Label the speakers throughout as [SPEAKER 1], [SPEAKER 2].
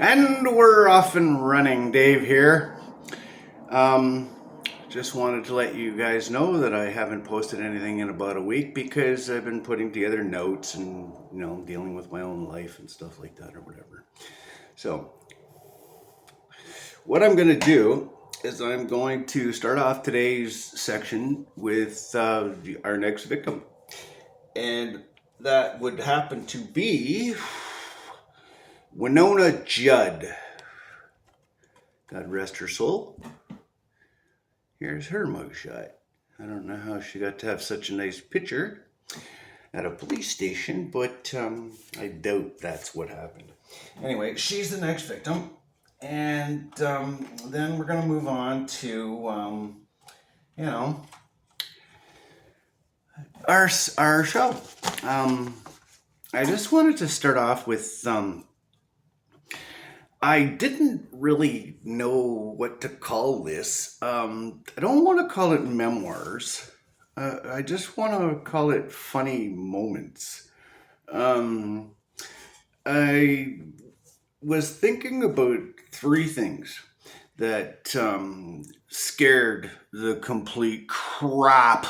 [SPEAKER 1] And we're off and running. Dave here. Um, just wanted to let you guys know that I haven't posted anything in about a week because I've been putting together notes and, dealing with my own life and stuff like that or whatever. So, what I'm going to do is I'm going to start off today's section with our next victim. And that would happen to be Winona Judd. God rest her soul. Here's her mugshot. I don't know how she got to have such a nice picture at a police station, but I doubt that's what happened. Anyway, she's the next victim. And then we're going to move on to, our show. I just wanted to start off with I didn't really know what to call this. I don't want to call it memoirs. I just want to call it funny moments. Um, I was thinking about three things that scared the complete crap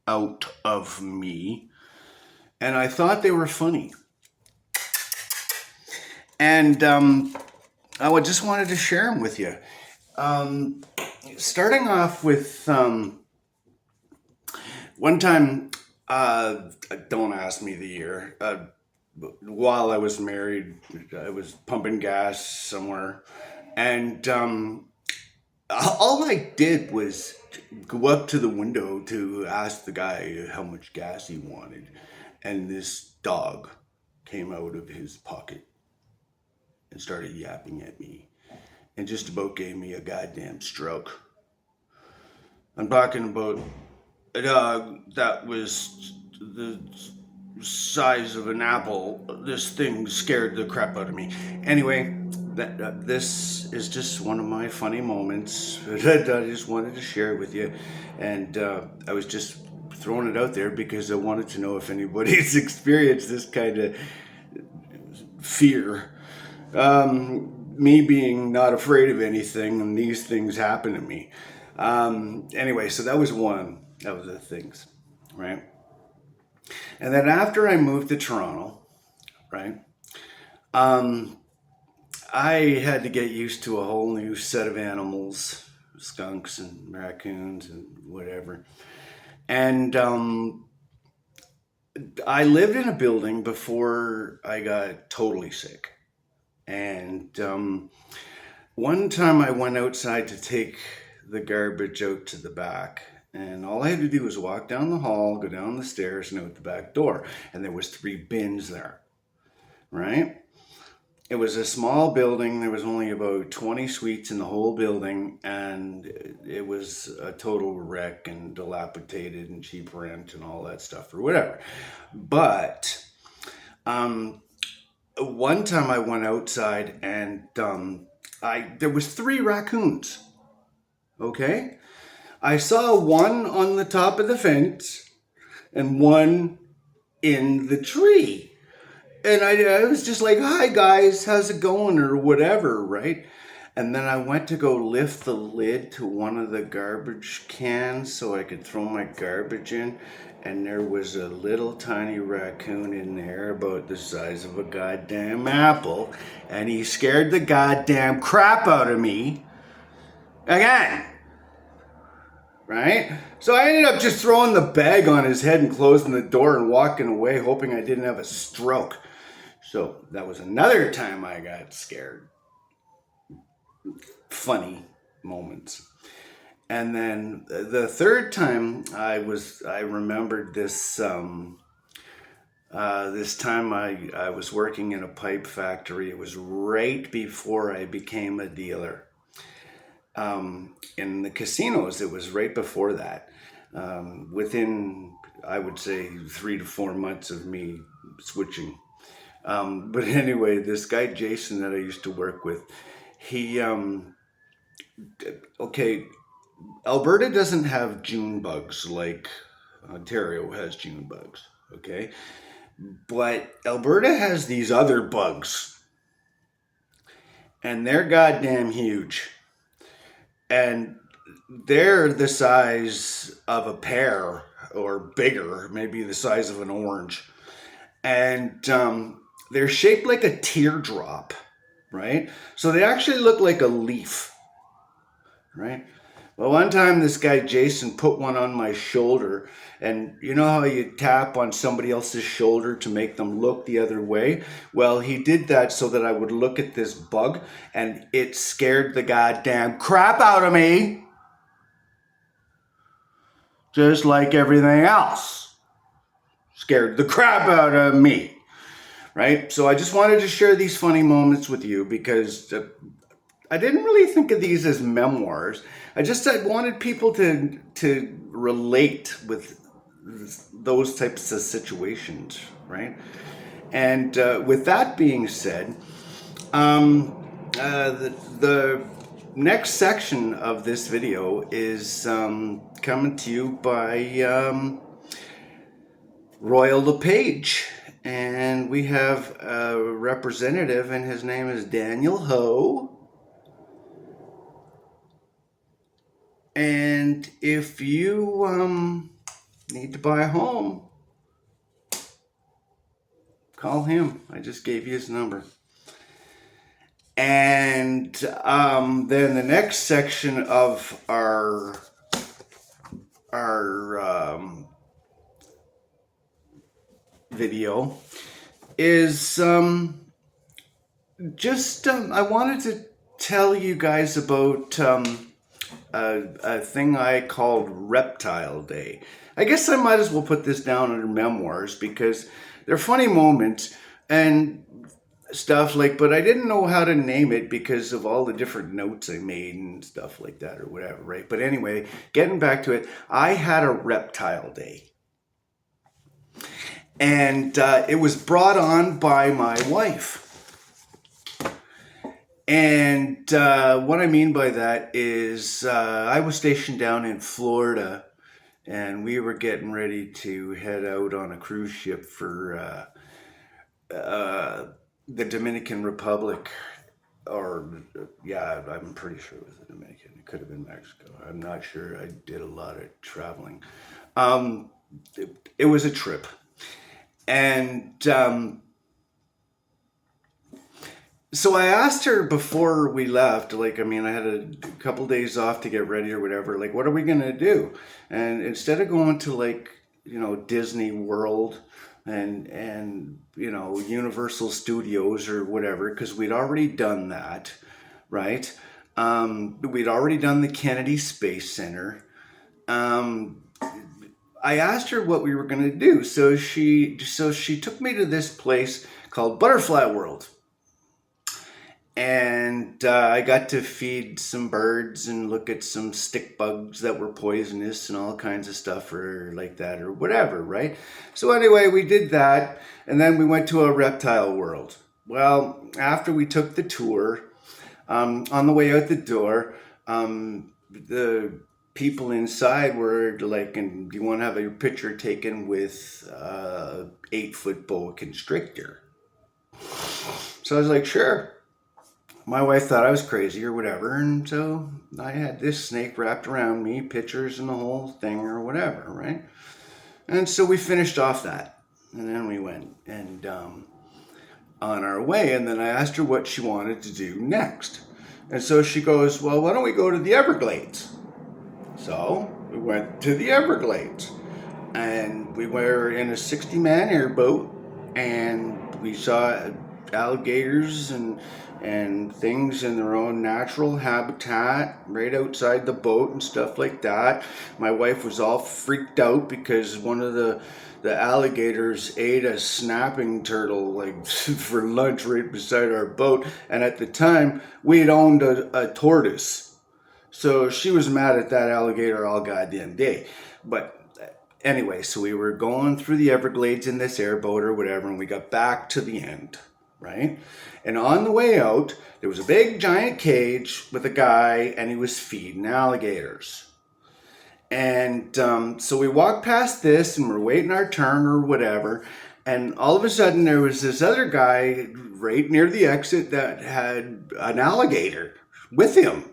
[SPEAKER 1] out of me, and I thought they were funny. And I just wanted to share them with you. Starting off with one time, don't ask me the year. While I was married, I was pumping gas somewhere, and all I did was go up to the window to ask the guy how much gas he wanted, and this dog came out of his pocket and started yapping at me and just about gave me a goddamn stroke. I'm talking about a dog that was the size of an apple. This thing scared the crap out of me. Anyway, this is just one of my funny moments that I just wanted to share with you. And I was just throwing it out there because I wanted to know if anybody's experienced this kind of fear. Me being not afraid of anything, and these things happen to me. Anyway, so that was one of the things, right? And then after I moved to Toronto, right, um, I had to get used to a whole new set of animals, skunks and raccoons and whatever. And I lived in a building before I got totally sick. And one time I went outside to take the garbage out to the back, and all I had to do was walk down the hall, go down the stairs, and out the back door. And there was three bins there, right? It was a small building. There was only about 20 suites in the whole building, and it was a total wreck and dilapidated and cheap rent and all that stuff or whatever. But one time I went outside and there was three raccoons. Okay, I saw one on the top of the fence and one in the tree, and I was just like, "Hi guys, how's it going?" or whatever, right? And then I went to go lift the lid to one of the garbage cans so I could throw my garbage in, and there was a little tiny raccoon in there about the size of a goddamn apple, and he scared the goddamn crap out of me again, right? So I ended up just throwing the bag on his head and closing the door and walking away, hoping I didn't have a stroke. So that was another time I got scared. Funny moments. And then the third time I remembered this this time I was working in a pipe factory. It was right before I became a dealer. In the casinos, it was right before that. Within, I would say, 3 to 4 months of me switching. But anyway, this guy Jason that I used to work with, he okay, Alberta doesn't have June bugs like Ontario has June bugs, okay? But Alberta has these other bugs. and they're goddamn huge. And they're the size of a pear or bigger, maybe the size of an orange. And they're shaped like a teardrop, right? So they actually look like a leaf, right? Well, one time this guy Jason put one on my shoulder, and you know how you tap on somebody else's shoulder to make them look the other way? Well, he did that so that I would look at this bug, and it scared the goddamn crap out of me, just like everything else. Scared the crap out of me, right? So I just wanted to share these funny moments with you because I didn't really think of these as memoirs. I wanted people to relate with those types of situations, right? And with that being said, the next section of this video is coming to you by Royal LePage. And we have a representative, and his name is Daniel Ho. And if you need to buy a home, call him. I just gave you his number. And then the next section of our video is I wanted to tell you guys about a thing I called Reptile Day. I guess I might as well put this down under memoirs because they're funny moments and stuff but I didn't know how to name it because of all the different notes I made and stuff like that or whatever, right? But anyway, getting back to it, I had a Reptile Day. And it was brought on by my wife. And what I mean by that is I was stationed down in Florida, and we were getting ready to head out on a cruise ship for the Dominican Republic. Yeah, I'm pretty sure it was the Dominican. It could have been Mexico. I'm not sure. I did a lot of traveling. It was a trip. And so I asked her before we left, I had a couple days off to get ready or whatever, what are we going to do? And instead of going to Disney World and Universal Studios or whatever, because we'd already done that, right? We'd already done the Kennedy Space Center. I asked her what we were going to do. So she took me to this place called Butterfly World. And I got to feed some birds and look at some stick bugs that were poisonous and all kinds of stuff or like that or whatever, right? So anyway, we did that. And then we went to a reptile world. Well, after we took the tour, on the way out the door, the people inside were like, and do you want to have a picture taken with 8-foot boa constrictor? So I was like, sure. My wife thought I was crazy or whatever, and so I had this snake wrapped around me, pictures and the whole thing or whatever, right? And so we finished off that, and then we went and on our way, and then I asked her what she wanted to do next. And so she goes, well, why don't we go to the Everglades? So we went to the Everglades, and we were in a 60-man airboat, and we saw alligators and things in their own natural habitat right outside the boat and stuff like that. My wife was all freaked out because one of the alligators ate a snapping turtle for lunch right beside our boat, and at the time we had owned a tortoise. So she was mad at that alligator all goddamn day. But anyway, so we were going through the Everglades in this airboat or whatever, and we got back to the end, right? And on the way out, there was a big giant cage with a guy, and he was feeding alligators. And so we walked past this, and we're waiting our turn or whatever, And all of a sudden, there was this other guy right near the exit that had an alligator with him.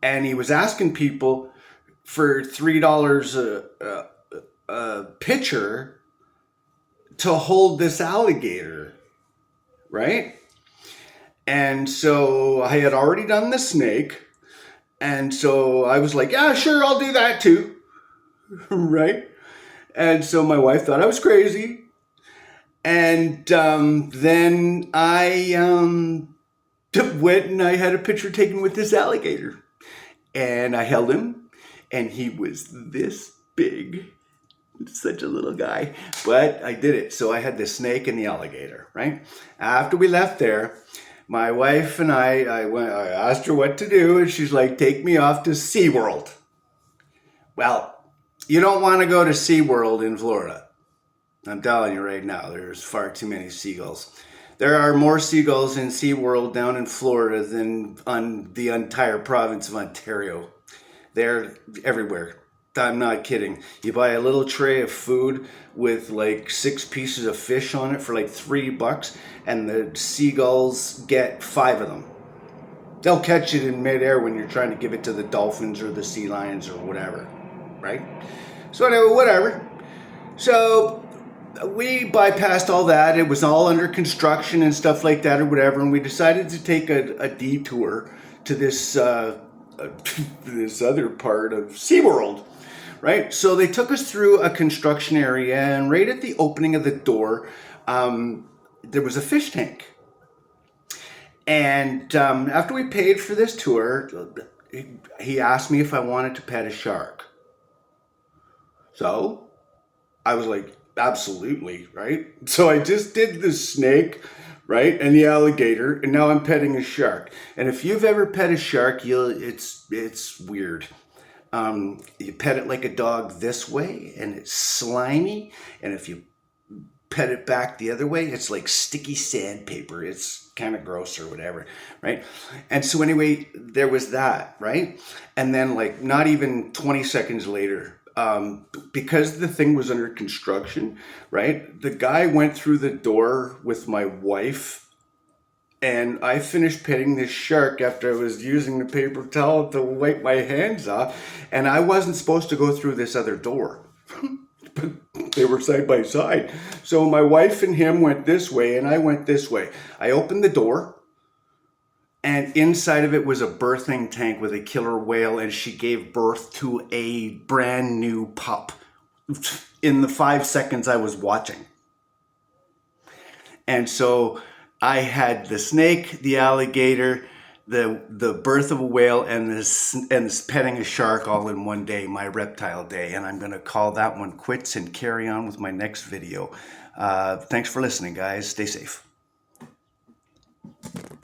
[SPEAKER 1] And he was asking people for $3 a pitcher to hold this alligator, right? And so I had already done the snake. And so I was like, yeah, sure, I'll do that too. Right? And so my wife thought I was crazy. And then I went and I had a picture taken with this alligator. And I held him. And he was this big. Such a little guy. But I did it. So I had the snake and the alligator, right? After we left there, my wife and I asked her what to do. And she's like, take me off to SeaWorld. Well, you don't want to go to SeaWorld in Florida. I'm telling you right now, there's far too many seagulls. There are more seagulls in SeaWorld down in Florida than on the entire province of Ontario. They're everywhere. I'm not kidding. You buy a little tray of food with like 6 pieces of fish on it for like $3, and the seagulls get 5 of them. They'll catch it in midair when you're trying to give it to the dolphins or the sea lions or whatever, right? So anyway, whatever. So we bypassed all that. It was all under construction and stuff like that or whatever, and we decided to take a detour to this this other part of SeaWorld, right? So they took us through a construction area, and right at the opening of the door, there was a fish tank. And after we paid for this tour, he asked me if I wanted to pet a shark. So I was like, absolutely, right? So I just did the snake, right, and the alligator, and now I'm petting a shark. And if you've ever pet a shark, it's weird. You pet it like a dog this way, and it's slimy. And if you pet it back the other way, it's like sticky sandpaper. It's kind of gross or whatever, right? And so anyway, there was that, right? And then like not even 20 seconds later, because the thing was under construction, right? The guy went through the door with my wife, and I finished petting this shark after I was using the paper towel to wipe my hands off, and I wasn't supposed to go through this other door. But they were side by side. So my wife and him went this way, and I went this way. I opened the door, and inside of it was a birthing tank with a killer whale, and she gave birth to a brand new pup in the 5 seconds I was watching. And so I had the snake, the alligator, the birth of a whale, and this petting a shark all in one day, my reptile day. And I'm going to call that one quits and carry on with my next video. Thanks for listening, guys. Stay safe.